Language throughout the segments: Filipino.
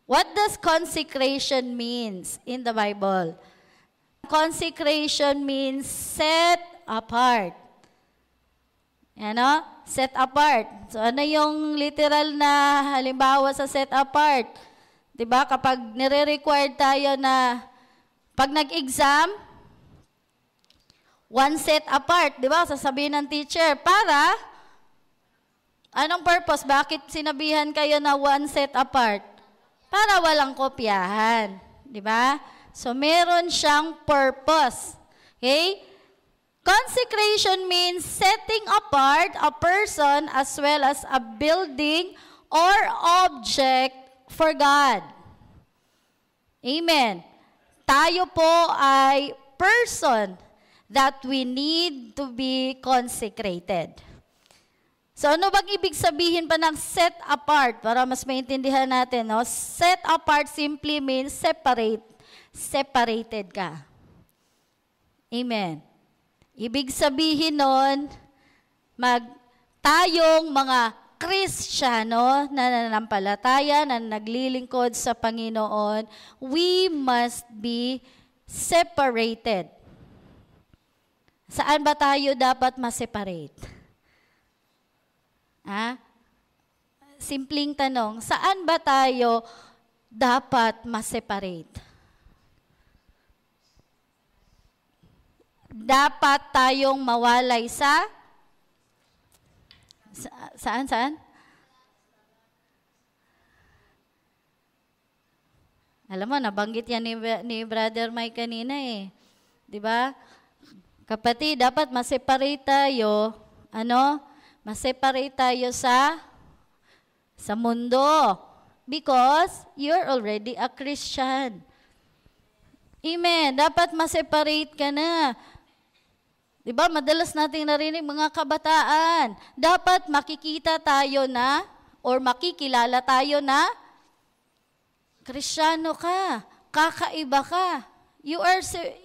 What does consecration means in the Bible? Consecration means set apart. Ano? Set apart. So ano yung literal na halimbawa sa set apart? 'Di ba? Kapag nire-require tayo na pag nag-exam, one set apart, 'di ba? Sasabihin ng teacher, para anong purpose? Bakit sinabihan kayo na one set apart? Para walang kopyahan, 'di ba? So meron siyang purpose. Okay? Consecration means setting apart a person as well as a building or object for God. Amen. Tayo po ay person that we need to be consecrated. So ano bang ibig sabihin pa ng set apart? Para mas maintindihan natin, no? Set apart simply means separate. Separated ka. Amen. Ibig sabihin nun, tayong mga Kristiyano na nananampalataya, na naglilingkod sa Panginoon, we must be separated. Saan ba tayo dapat ma-separate? Simpleng tanong, saan ba tayo dapat ma-separate? Dapat tayong mawalay saan? Alam mo, nabanggit yan ni Brother Mike kanina eh. 'Di ba? Kapatid, dapat ma-separate tayo, ma-separate tayo sa mundo. Because you're already a Christian. Amen. Dapat ma-separate ka na. Diba, madalas nating narinig mga kabataan, dapat makikita tayo na, or makikilala tayo na, Kristiyano ka, kakaiba ka.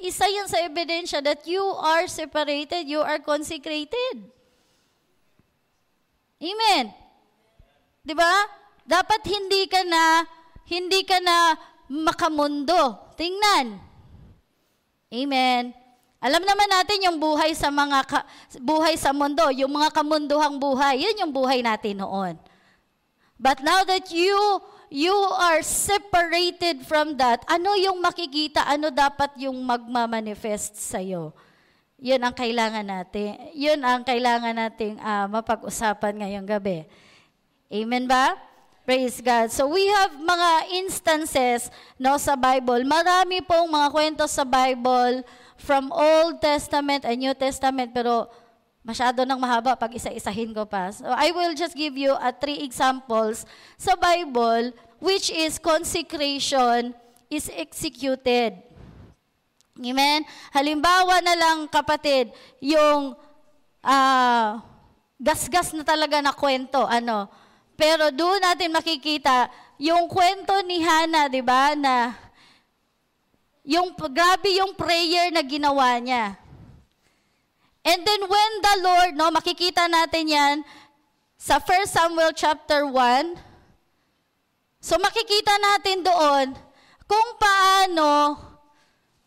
Isa yan sa ebidensya that you are separated, you are consecrated. Amen. Diba? Dapat hindi ka na makamundo. Tingnan. Amen. Alam naman natin yung buhay sa mundo, yung mga kamunduhang buhay, yun yung buhay natin noon. But now that you are separated from that, ano yung makikita, ano dapat yung magmamanifest sa'yo? Yun ang kailangan natin. Yun ang kailangan nating mapag-usapan ngayong gabi. Amen ba? Praise God. So we have mga instances sa Bible. Marami pong mga kwento sa Bible from Old Testament and New Testament, pero masyado nang mahaba pag isa-isahin ko pa. So I will just give you 3 examples sa Bible which is consecration is executed. Amen? Halimbawa na lang, kapatid, yung gasgas na talaga na kwento, pero doon natin makikita yung kwento ni Hannah, 'di ba, na grabe yung prayer na ginawa niya. And then when the Lord, makikita natin yan sa 1 Samuel chapter 1. So makikita natin doon kung paano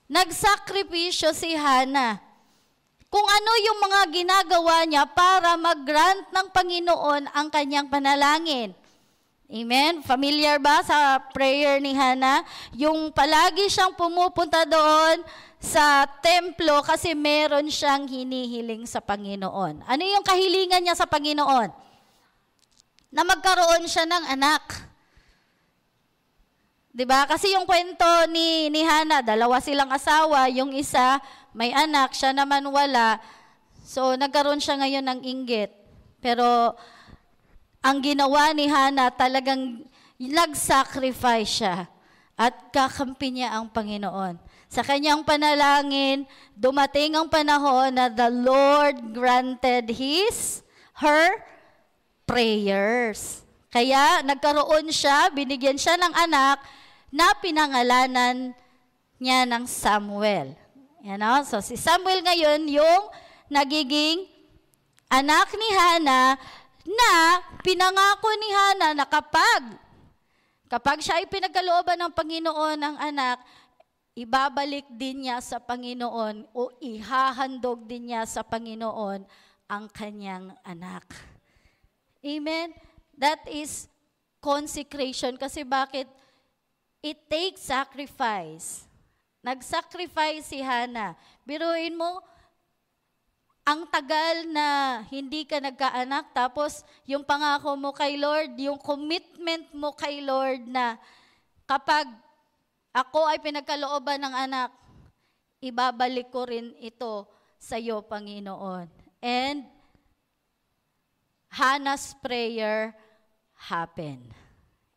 nagsakripisyo si Hannah. Kung ano yung mga ginagawa niya para mag-grant ng Panginoon ang kanyang panalangin. Amen? Familiar ba sa prayer ni Hannah? Yung palagi siyang pumupunta doon sa templo kasi meron siyang hinihiling sa Panginoon. Ano yung kahilingan niya sa Panginoon? Na magkaroon siya ng anak. 'Di ba? Kasi yung kwento ni Hannah, 2 silang asawa, yung isa may anak, siya naman wala. So nagkaroon siya ngayon ng inggit. Pero ang ginawa ni Hannah, talagang nag-sacrifice siya at kakampi niya ang Panginoon. Sa kanyang panalangin, dumating ang panahon na the Lord granted her prayers. Kaya nagkaroon siya, binigyan siya ng anak na pinangalanan niya ng Samuel. So si Samuel ngayon yung nagiging anak ni Hannah, na pinangako ni Hannah na kapag Kapag siya ay pinagkalooban ng Panginoon ng anak, ibabalik din niya sa Panginoon o ihahandog din niya sa Panginoon ang kanyang anak. Amen? That is consecration. Kasi bakit? It takes sacrifice. Nag-sacrifice si Hannah. Biruin mo, ang tagal na hindi ka nagkaanak, tapos yung pangako mo kay Lord, yung commitment mo kay Lord na kapag ako ay pinagkalooban ng anak, ibabalik ko rin ito sa iyo, Panginoon. And Hannah's prayer happened.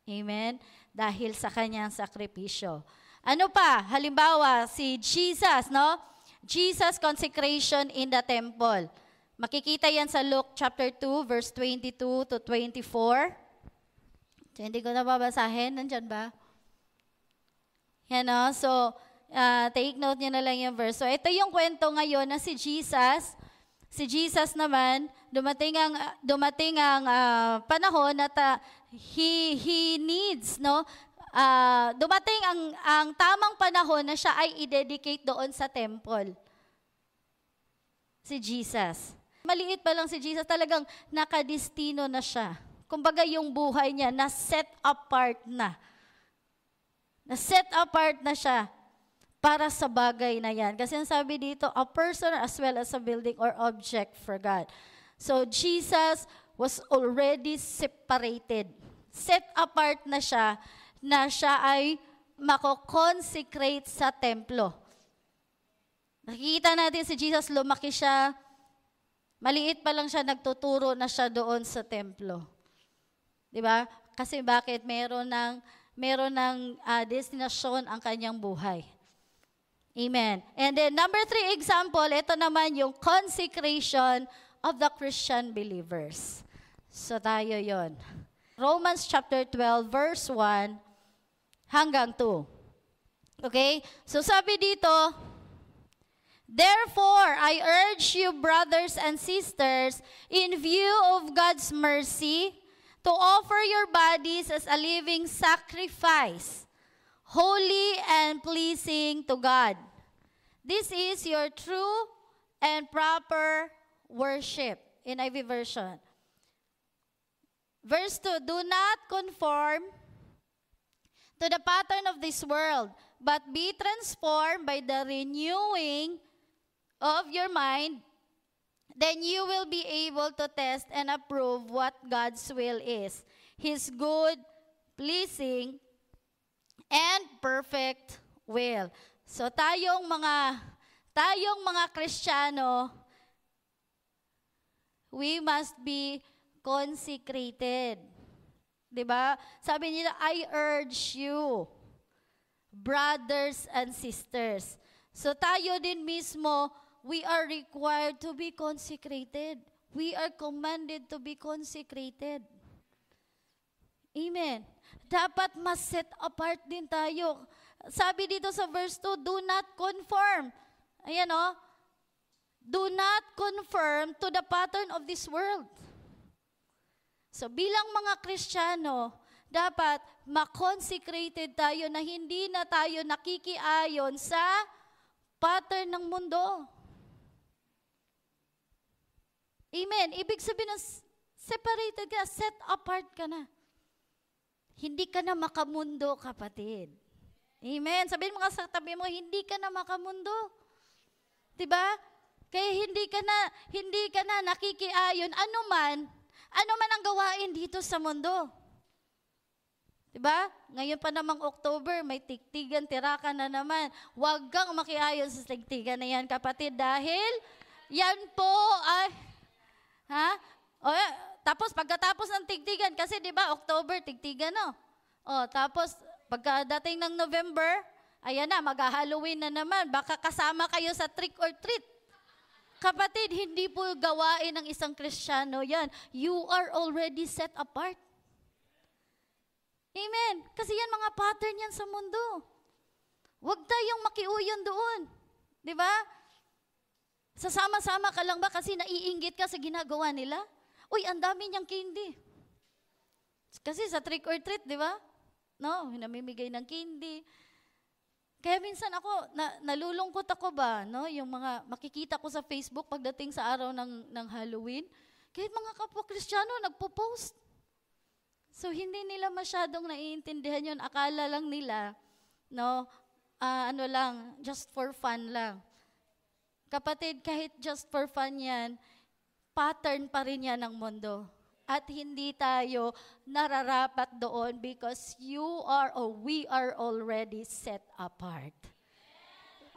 Amen? Dahil sa kanyang sakripisyo. Ano pa? Halimbawa, si Jesus, no? Jesus' consecration in the temple. Makikita yan sa Luke chapter 2, verse 22 to 24. So, hindi ko na babasahin. Nandyan ba? Yan o. So, take note nyo na lang yung verse. So, ito yung kwento ngayon na si Jesus. Si Jesus naman, dumating ang panahon na he needs, no? Dumating ang tamang panahon na siya ay i-dedicate doon sa temple. Si Jesus. Maliit pa lang si Jesus, talagang nakadestino na siya. Kumbaga yung buhay niya, na-set apart na. Na-set apart na siya para sa bagay na yan. Kasi ang sabi dito, a person as well as a building or object for God. So Jesus was already separated. Set apart na siya ay mako-consecrate sa templo. Nakikita natin si Jesus, lumaki siya, maliit pa lang siya, nagtuturo na siya doon sa templo. Diba? Kasi bakit? Meron ng destinasyon ang kanyang buhay. Amen. And then number 3 example, ito naman yung consecration of the Christian believers. So tayo yon. Romans chapter 12 verse 1 hanggang 2. Okay? So sabi dito, therefore, I urge you, brothers and sisters, in view of God's mercy, to offer your bodies as a living sacrifice, holy and pleasing to God. This is your true and proper worship. NIV version. Verse 2, do not conform to the pattern of this world, but be transformed by the renewing of your mind. Then you will be able to test and approve what God's will is, His good, pleasing, and perfect will. So tayong mga Kristiyano, we must be consecrated. Diba? Sabi nila, I urge you, brothers and sisters. So tayo din mismo, we are required to be consecrated. We are commanded to be consecrated. Amen. Dapat mas-set apart din tayo. Sabi dito sa verse 2, do not conform. Ayan o. Do not conform to the pattern of this world. So bilang mga Kristiyano, dapat ma-consecrated tayo na hindi na tayo nakikiayon sa pattern ng mundo. Amen. Ibig sabihin na separated ka, set apart ka na. Hindi ka na makamundo, kapatid. Amen. Sabihin mo nga sa tabi mo, hindi ka na makamundo. Diba? Kaya hindi ka na nakikiayon ano man ang gawain dito sa mundo. Diba? Ngayon pa namang October, may tigtigan, tirakan na naman. Huwag kang makiayon sa tigtigan na yan, kapatid, dahil yan po ay, tapos pagkatapos ng tigtigan, kasi diba, October, tigtigan, no? Tapos pagkadating ng November, ayan na, mag-Halloween na naman, baka kasama kayo sa trick or treat. Kapatid, hindi po gawain ng isang Kristiyano yan. You are already set apart. Amen. Kasi yan mga pattern yan sa mundo. Huwag tayong makiuyon doon. Di ba? Sasama-sama ka lang ba kasi naiinggit ka sa ginagawa nila? Uy, ang dami niyang candy. Kasi sa trick or treat, di ba? no? Namimigay ng candy. Kaya minsan ako, nalulungkot ako ba, no? Yung mga makikita ko sa Facebook pagdating sa araw ng Halloween, kahit mga kapwa Kristiyano nagpo-post. So, hindi nila masyadong naiintindihan yun. Akala lang nila, no, ano lang, just for fun lang. Kapatid, kahit just for fun yan, pattern pa rin yan ng mundo. At hindi tayo nararapat doon because you are or we are already set apart.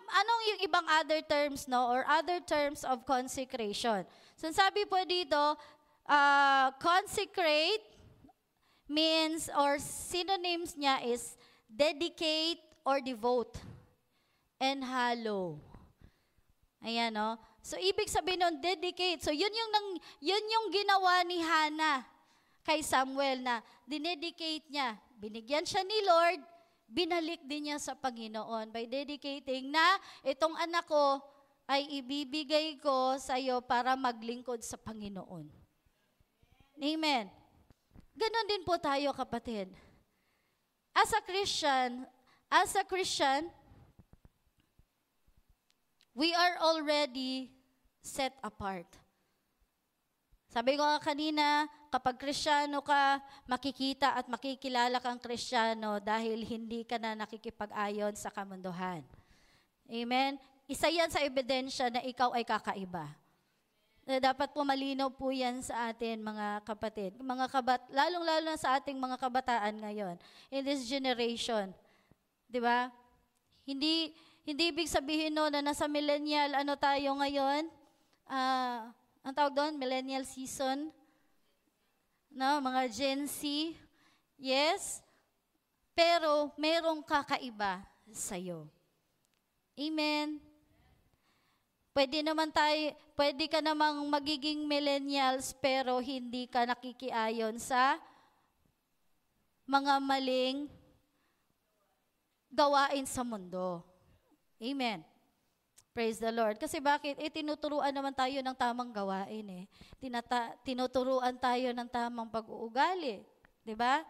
Anong yung ibang other terms, no? Or other terms of consecration? So, sabi po dito, consecrate means or synonyms niya is dedicate or devote and hallow. Ayan, no? So, ibig sabihin nun, dedicate. So, yun yung ginawa ni Hannah kay Samuel na dinedicate niya. Binigyan siya ni Lord, binalik din niya sa Panginoon by dedicating na itong anak ko ay ibibigay ko sa iyo para maglingkod sa Panginoon. Amen. Ganon din po tayo, kapatid. As a Christian, we are already set apart. Sabi ko nga kanina, kapag Kristiyano ka, makikita at makikilala kang Kristiyano dahil hindi ka na nakikipag-ayon sa kamunduhan. Amen? Isa yan sa ebidensya na ikaw ay kakaiba. Dapat po malinaw po yan sa atin, mga kapatid. Lalong-lalo na sa ating mga kabataan ngayon, in this generation. Di ba? Hindi ibig sabihin no, na nasa millennial, tayo ngayon, ang tawag doon, millennial season, no, mga Gen Z, yes, pero merong kakaiba sa'yo. Amen. Pwede ka namang magiging millennials, pero hindi ka nakikiayon sa mga maling gawain sa mundo. Amen. Praise the Lord. Kasi bakit? Tinuturuan naman tayo ng tamang gawain . Tinuturuan tayo ng tamang pag-uugali. Diba?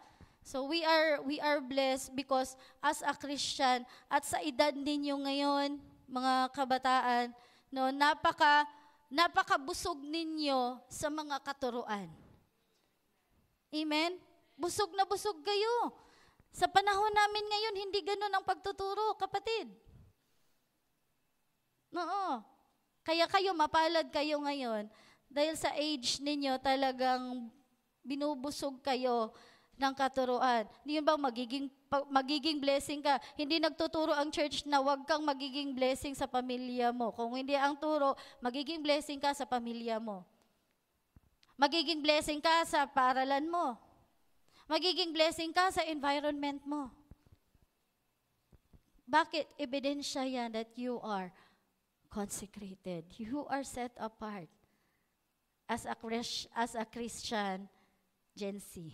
So we are blessed because as a Christian at sa edad ninyo ngayon, mga kabataan, no, napakabusog ninyo sa mga katuruan. Amen? Busog na busog kayo. Sa panahon namin ngayon, hindi ganun ang pagtuturo, kapatid. Oo. Kaya kayo, mapalad kayo ngayon dahil sa age ninyo talagang binubusog kayo ng katuruan. Hindi ba magiging blessing ka? Hindi nagtuturo ang church na huwag kang magiging blessing sa pamilya mo. Kung hindi ang turo, magiging blessing ka sa pamilya mo. Magiging blessing ka sa paaralan mo. Magiging blessing ka sa environment mo. Bakit? Ebidensya yan that you are consecrated. You are set apart as a Christian Gen Z.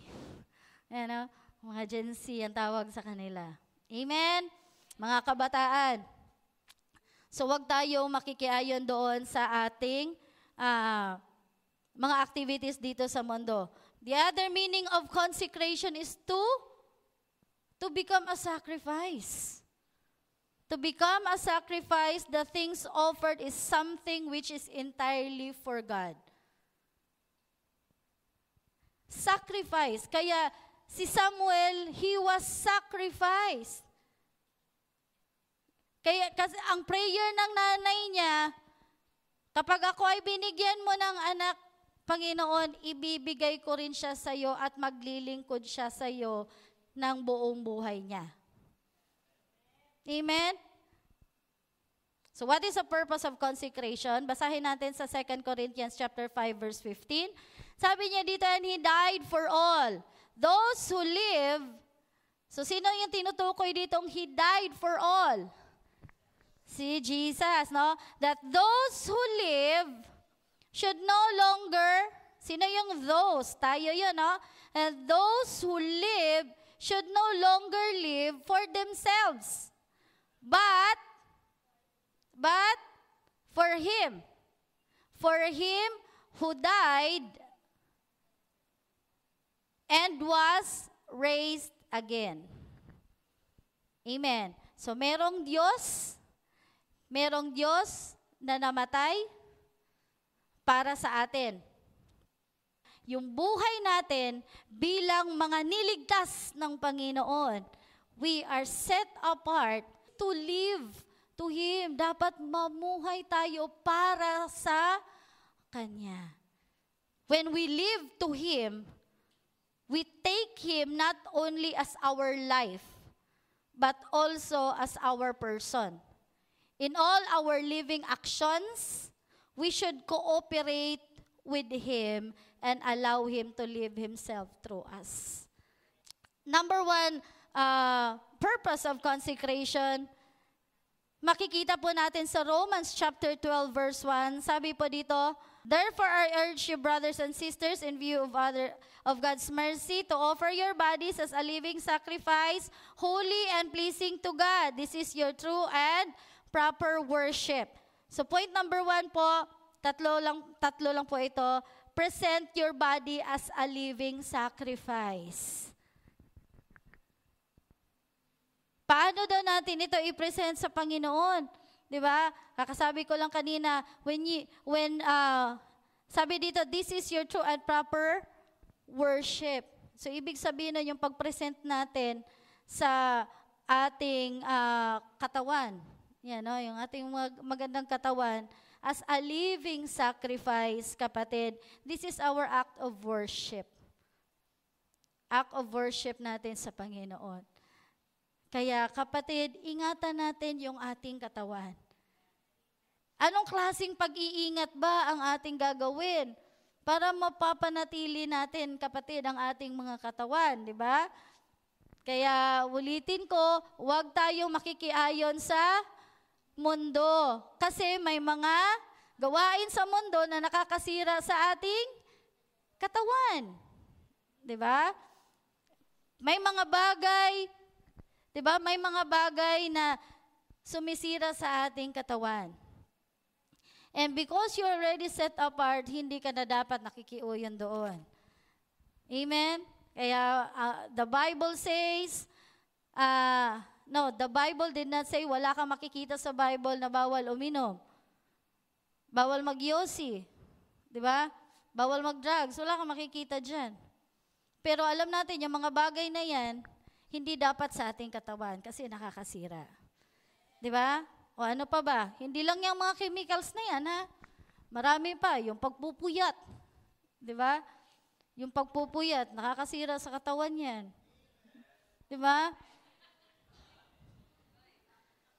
Mga Gen Z ang tawag sa kanila. Amen? Mga kabataan. So wag tayo makikiayon doon sa ating mga activities dito sa mundo. The other meaning of consecration is to become a sacrifice. To become a sacrifice, the things offered is something which is entirely for God. Sacrifice. Kaya si Samuel, he was sacrificed. Kaya kasi ang prayer ng nanay niya, kapag ako ay binigyan mo ng anak, Panginoon, ibibigay ko rin siya sa iyo at maglilingkod siya sa iyo ng buong buhay niya. Amen? So what is the purpose of consecration? Basahin natin sa 2 Corinthians chapter 5 verse 15. Sabi niya dito, and He died for all. Those who live, so sino yung tinutukoy ditong He died for all? Si Jesus, no? That those who live should no longer, sino yung those? Tayo yun, no? And those who live should no longer live for themselves. But for Him who died and was raised again. Amen. So merong Diyos na namatay para sa atin. Yung buhay natin bilang mga niligtas ng Panginoon, we are set apart to live to Him. Dapat mamuhay tayo para sa Kanya. When we live to Him, we take Him not only as our life, but also as our person. In all our living actions, we should cooperate with Him and allow Him to live Himself through us. Number one, purpose of consecration, makikita po natin sa Romans chapter 12 verse 1. Sabi po dito, therefore I urge you, brothers and sisters, in view of God's mercy, to offer your bodies as a living sacrifice, holy and pleasing to God. This is your true and proper worship. So point number 1 po, tatlo lang po ito. Present your body as a living sacrifice. Paano daw natin ito i-present sa Panginoon? 'Di ba? Kakasabi ko lang kanina, sabi dito, this is your true and proper worship. So ibig sabihin na yung pag-present natin sa ating katawan. Yan, no? Yung ating magandang katawan as a living sacrifice, kapatid. This is our act of worship. Act of worship natin sa Panginoon. Kaya kapatid, ingatan natin yung ating katawan. Anong klaseng pag-iingat ba ang ating gagawin para mapapanatili natin, kapatid, ang ating mga katawan, di ba? Kaya ulitin ko, huwag tayong makikiayon sa mundo. Kasi may mga gawain sa mundo na nakakasira sa ating katawan. 'Di ba? May mga bagay, 'di ba? May mga bagay na sumisira sa ating katawan. And because you already set apart, hindi ka na dapat nakikiuyon doon. Amen? Kaya the Bible says, the Bible did not say, wala kang makikita sa Bible na bawal uminom. Bawal magyosi. Di ba? Bawal mag-drugs. Wala kang makikita dyan. Pero alam natin, yung mga bagay na yan, hindi dapat sa ating katawan kasi nakakasira. Di ba? O ano pa ba? Hindi lang yung mga chemicals na yan, ha? Marami pa. Yung pagpupuyat. Di ba? Yung pagpupuyat, nakakasira sa katawan yan. Di ba?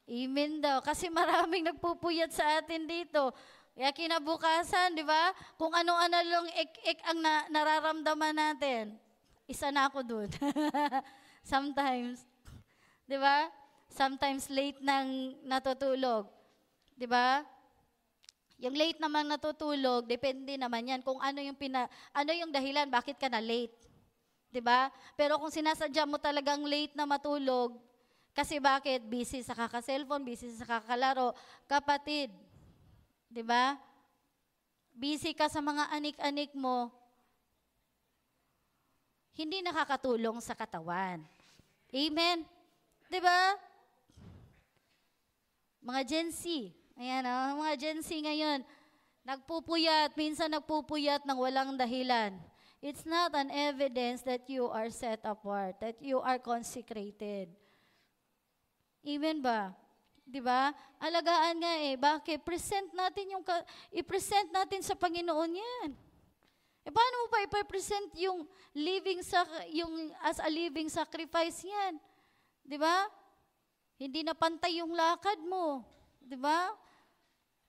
Amen daw. Kasi maraming nagpupuyat sa atin dito. Kaya kinabukasan, di ba? Kung ano-ano lang ang nararamdaman natin. Isa na ako dun. Sometimes. Di ba? Sometimes late nang natutulog. Di ba? Yung late namang natutulog, depende naman yan kung ano yung dahilan, bakit ka na late. Di ba? Pero kung sinasadya mo talagang late na matulog, kasi bakit? Busy sa kaka-cellphone, busy sa kakalaro. Kapatid, di ba? Busy ka sa mga anik-anik mo, hindi nakakatulong sa katawan. Amen? Di ba? Mga Gen Z, ayan mga Gen Z ngayon, minsan nagpupuyat ng walang dahilan. It's not an evidence that you are set apart, that you are consecrated. Amen ba? 'Di ba? Alagaan nga bakit? I-present natin sa Panginoon 'yan. Paano mo pa i-present yung as a living sacrifice 'yan? 'Di ba? Hindi na pantay yung lakad mo, 'di ba?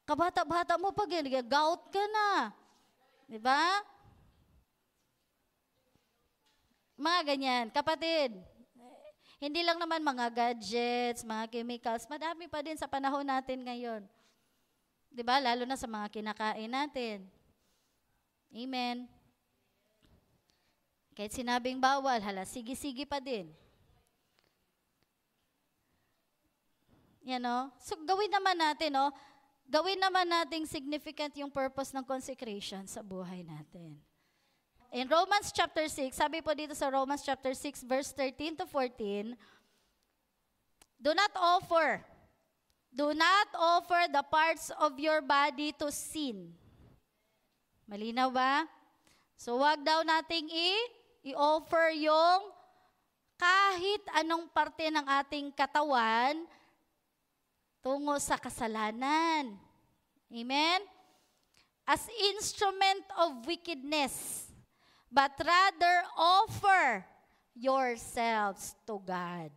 Kabata-bata mo pag gout ka na. 'Di ba? Mga ganyan, kapatid. Hindi lang naman mga gadgets, mga chemicals, madami pa din sa panahon natin ngayon. 'Di ba? Lalo na sa mga kinakain natin. Amen. Kahit sinabing bawal, sige-sige pa din. Yan So gawin naman nating significant yung purpose ng consecration sa buhay natin. In Romans chapter 6, sabi po dito sa Romans chapter 6 verse 13 to 14, Do not offer. Do not offer the parts of your body to sin. Malinaw ba? So wag daw nating i-offer yung kahit anong parte ng ating katawan tungo sa kasalanan. Amen? As instrument of wickedness, but rather offer yourselves to God.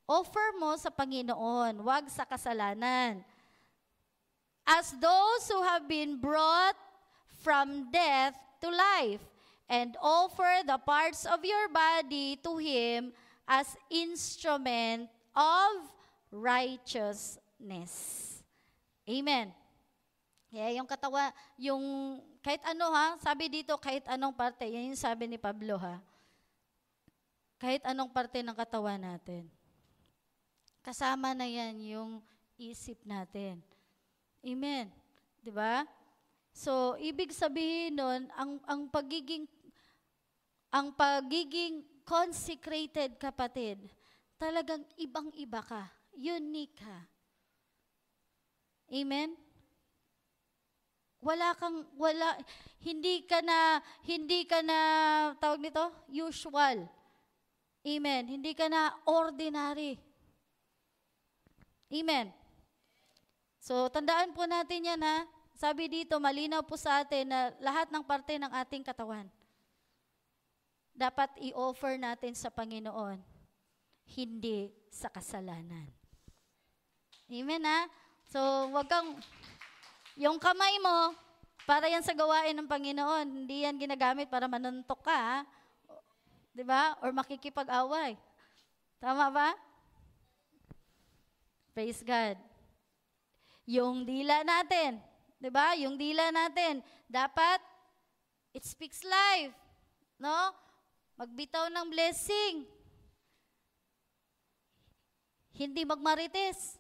Offer mo sa Panginoon, wag sa kasalanan. As those who have been brought from death to life, and offer the parts of your body to Him as instrument of righteousness. Amen. Kaya yung katawan, yung kahit ano sabi dito kahit anong parte, yan yung sabi ni Pablo kahit anong parte ng katawan natin. Kasama na yan yung isip natin. Amen. 'Di ba? So, ibig sabihin nun, ang pagiging consecrated, kapatid, talagang ibang-iba ka. Unique ka. Amen? Hindi ka na, tawag nito, usual. Amen. Hindi ka na ordinary. Amen. So, tandaan po natin yan Sabi dito, malinaw po sa atin na lahat ng parte ng ating katawan dapat i-offer natin sa Panginoon, hindi sa kasalanan. Amen So, yung kamay mo, para yan sa gawain ng Panginoon, hindi yan ginagamit para manuntok ka, di ba? Or makikipag-away. Tama ba? Praise God. Yung dila natin, di ba? Yung dila natin, dapat, it speaks life. No? Magbitaw ng blessing. Hindi magmarites.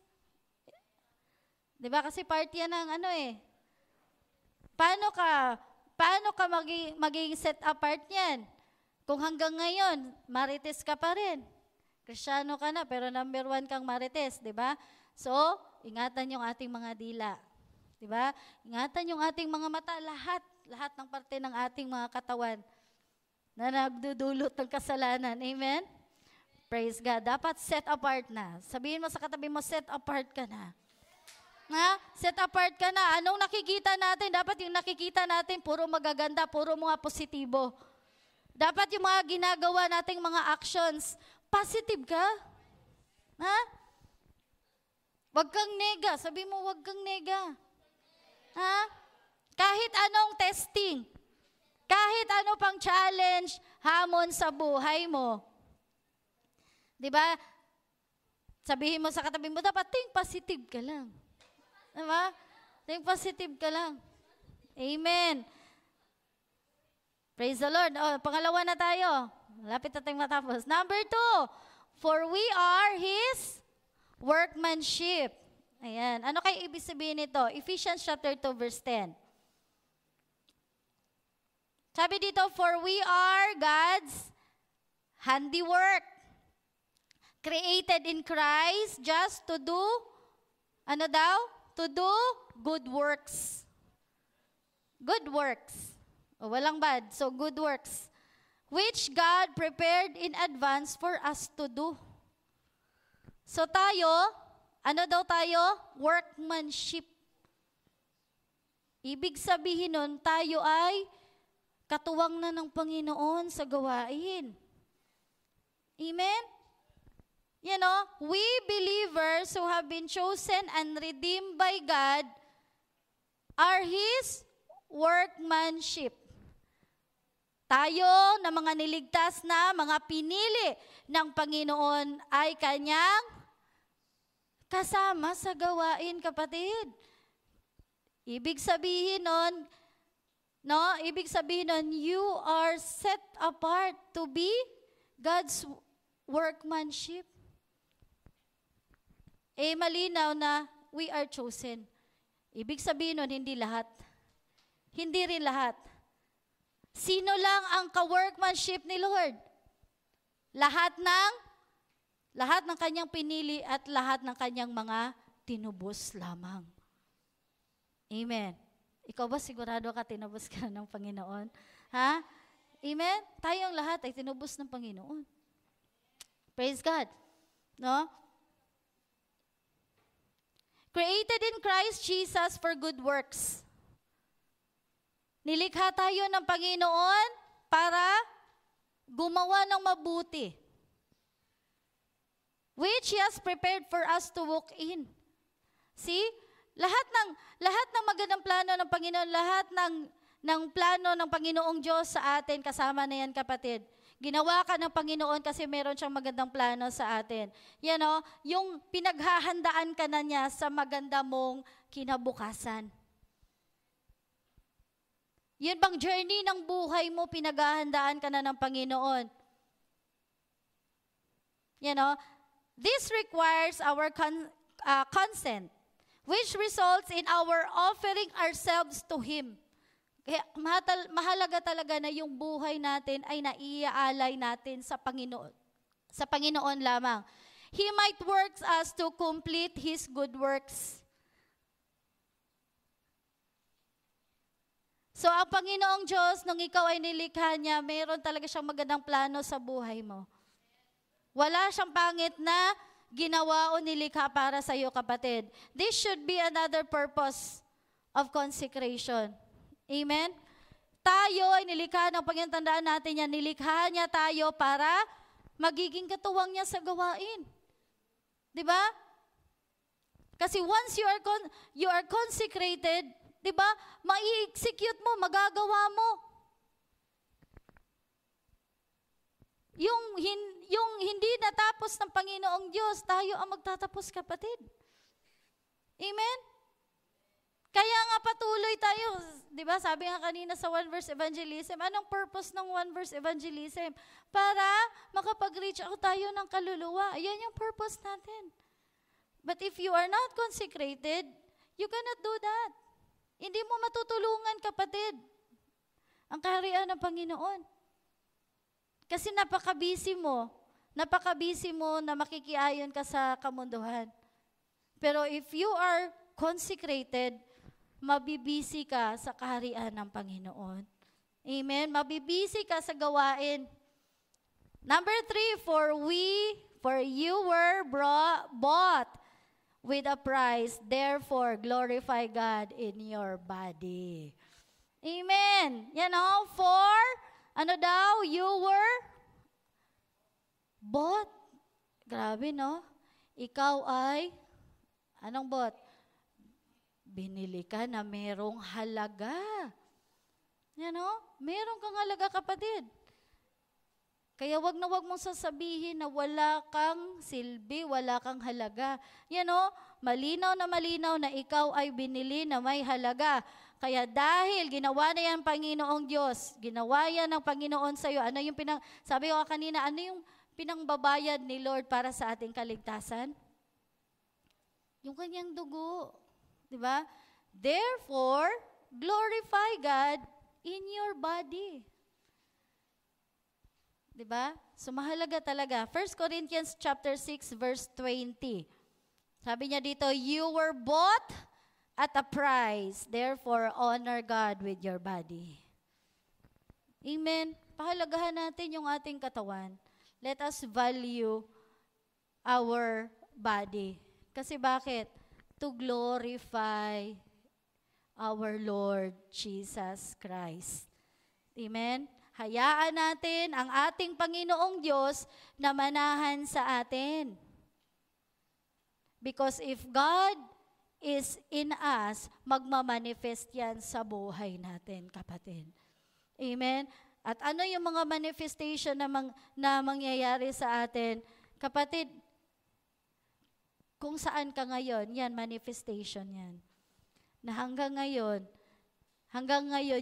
Di ba? Kasi part yan ng Paano ka maging set apart yan? Kung hanggang ngayon, marites ka pa rin. Kristyano ka na, pero number 1 kang marites, di ba? So, ingatan yung ating mga dila. Di ba? Ingatan yung ating mga mata, lahat ng parte ng ating mga katawan na nagdudulot ng kasalanan. Amen? Praise God. Dapat set apart na. Sabihin mo sa katabi mo, set apart ka na. Set apart ka na. Anong nakikita natin? Dapat yung nakikita natin, puro magaganda, puro mga positibo. Dapat yung mga ginagawa nating mga actions, positive ka. Wag kang nega. Sabi mo, wag kang nega. Kahit anong testing, kahit ano pang challenge, hamon sa buhay mo. Diba? Sabihin mo sa katabi mo, dapat think positive ka lang. Diba? Think positive ka lang. Amen. Praise the Lord. Pangalawa na tayo. Lapit na tayong matapos. Number 2, for we are His workmanship. Ayan. Ano kayo ibig sabihin nito? Ephesians chapter 2 verse 10. Sabi dito, for we are God's handiwork, created in Christ just to do, To do good works. Good works. Walang bad. So, good works. Which God prepared in advance for us to do. So, tayo, tayo? Workmanship. Ibig sabihin nun, tayo ay katuwang na ng Panginoon sa gawain. Amen? We believers who have been chosen and redeemed by God are His workmanship. Tayo na mga niligtas na, mga pinili ng Panginoon ay Kanyang kasama sa gawain, kapatid. Ibig sabihin nun, you are set apart to be God's workmanship. Malinaw na we are chosen. Ibig sabihin nun, hindi lahat. Hindi rin lahat. Sino lang ang ka-workmanship ni Lord? Lahat ng Lahat ng kanyang pinili at lahat ng kanyang mga tinubos lamang. Amen. Ikaw ba sigurado ka tinubos ka ng Panginoon? Ha? Amen? Tayong lahat ay tinubos ng Panginoon. Praise God. No? Created in Christ Jesus for good works. Nilikha tayo ng Panginoon para gumawa ng mabuti, which He has prepared for us to walk in. See? Lahat ng magandang plano ng Panginoon, lahat ng plano ng Panginoong Diyos sa atin, kasama na yan, kapatid. Ginawa ka ng Panginoon kasi meron siyang magandang plano sa atin. Yan o, yung pinaghahandaan ka na niya sa maganda mong kinabukasan. Yun bang journey ng buhay mo, pinaghahandaan ka na ng Panginoon? Yan o, this requires our consent, which results in our offering ourselves to Him. Kaya mahalaga talaga na yung buhay natin ay naiaalay natin sa Panginoon. Sa Panginoon lamang. He might work us to complete His good works. So ang Panginoong Diyos, nung ikaw ay nilikha niya, mayroon talaga siyang magandang plano sa buhay mo. Wala siyang pangit na ginawa o nilikha para sa iyo, kapatid. This should be another purpose of consecration. Amen? Tayo ay nilikha ng Panginoon, tandaan natin yan, nilikha niya tayo para magiging katuwang niya sa gawain. Diba? Kasi once you are consecrated, diba, mai-execute mo, magagawa mo. Yung hindi natapos ng Panginoong Diyos, tayo ang magtatapos, kapatid. Amen? Kaya nga patuloy tayo, di ba? Sabi nga kanina sa one verse evangelism, anong purpose ng one verse evangelism? Para makapag-reach out tayo ng kaluluwa. Yan yung purpose natin. But if you are not consecrated, you cannot do that. Hindi mo matutulungan, kapatid, ang kaharian ng Panginoon. Kasi napaka-busy mo na makikiayon ka sa kamunduhan. Pero if you are consecrated, mabibisi ka sa kaharian ng Panginoon. Amen? Mabibisi ka sa gawain. Number 3, for you were bought with a price, therefore glorify God in your body. Amen. Yan o, you were bought. Grabe, no? Ikaw ay, anong bought? Binili ka na merong halaga. Yan o, meron kang halaga, kapatid. Kaya wag mong sasabihin na wala kang silbi, wala kang halaga. Yan o, malinaw na ikaw ay binili na may halaga. Kaya dahil ginawa na yan Panginoong Diyos, ginawa yan ng Panginoon sa iyo, sabi ko kanina, ano yung pinangbabayad ni Lord para sa ating kaligtasan? Yung kanyang dugo. Diba? Therefore, glorify God in your body. Diba? So mahalaga talaga. 1 Corinthians chapter 6 verse 20. Sabi niya dito, you were bought at a price. Therefore, honor God with your body. Amen. Pahalagahan natin yung ating katawan. Let us value our body. Kasi bakit? To glorify our Lord Jesus Christ. Amen? Hayaan natin ang ating Panginoong Diyos na manahan sa atin. Because if God is in us, magmamanifest yan sa buhay natin, kapatid. Amen? At ano yung mga manifestation na mangyayari sa atin? Kapatid, kung saan ka ngayon, yan, manifestation yan. Na hanggang ngayon,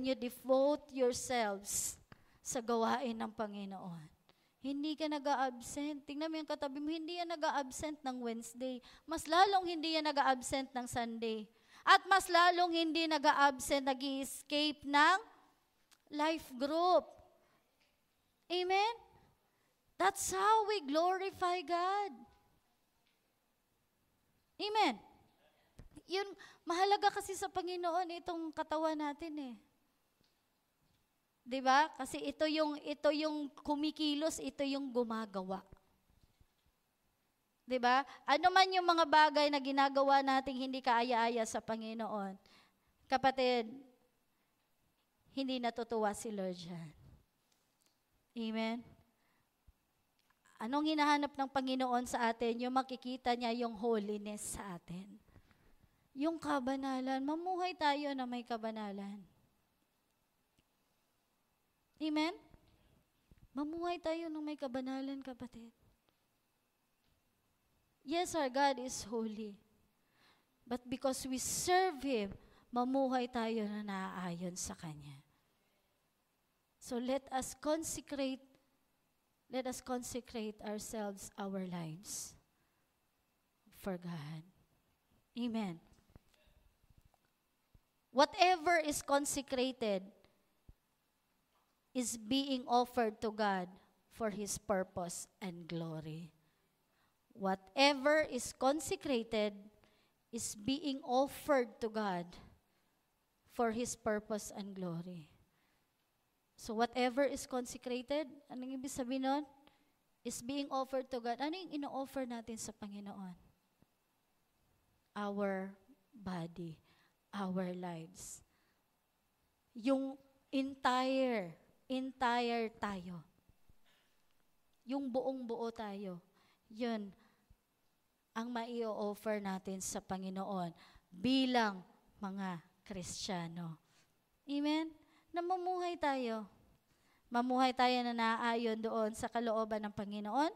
you devote yourselves sa gawain ng Panginoon. Hindi ka nag-a-absent. Tingnan mo yung katabi mo, hindi yan nag-a-absent ng Wednesday. Mas lalong hindi yan nag-a-absent ng Sunday. At mas lalong hindi nag-a-absent, nag-i-escape ng life group. Amen? That's how we glorify God. Amen. Yun, mahalaga kasi sa Panginoon itong katawan natin eh. 'Di ba? Kasi ito yung kumikilos, ito yung gumagawa. 'Di ba? Ano man yung mga bagay na ginagawa nating hindi kaaya-aya sa Panginoon, kapatid, hindi natutuwa si Lord dyan. Amen? Anong hinahanap ng Panginoon sa atin? Yung makikita niya yung holiness sa atin. Yung kabanalan. Mamuhay tayo na may kabanalan. Amen? Mamuhay tayo na may kabanalan, kapatid. Yes, our God is holy. But because we serve Him, mamuhay tayo na naaayon sa Kanya. So let us consecrate ourselves, our lives for God. Amen. Whatever is consecrated is being offered to God for His purpose and glory. Whatever is consecrated is being offered to God for His purpose and glory. So whatever is consecrated, anong ibig sabihin nun? Is being offered to God. Ano yung ino-offer natin sa Panginoon? Our body, our lives. Yung entire tayo. Yung buong-buo tayo. Yun ang mai-offer natin sa Panginoon bilang mga Kristiyano. Amen? Na mamuhay tayo. Mamuhay tayo na naaayon doon sa kalooban ng Panginoon.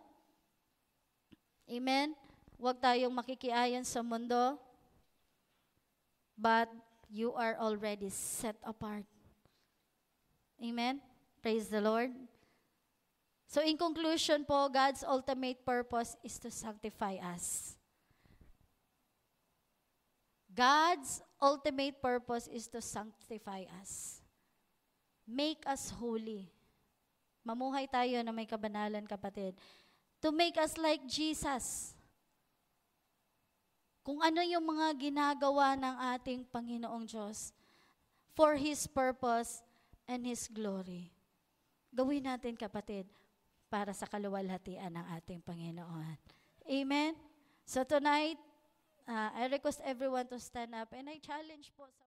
Amen? Huwag tayong makikiayon sa mundo, but you are already set apart. Amen? Praise the Lord. So in conclusion po, God's ultimate purpose is to sanctify us. God's ultimate purpose is to sanctify us. Make us holy. Mamuhay tayo na may kabanalan, kapatid. To make us like Jesus. Kung ano yung mga ginagawa ng ating Panginoong Diyos for His purpose and His glory. Gawin natin, kapatid, para sa kaluwalhatian ng ating Panginoon. Amen? So tonight, I request everyone to stand up and I challenge po sa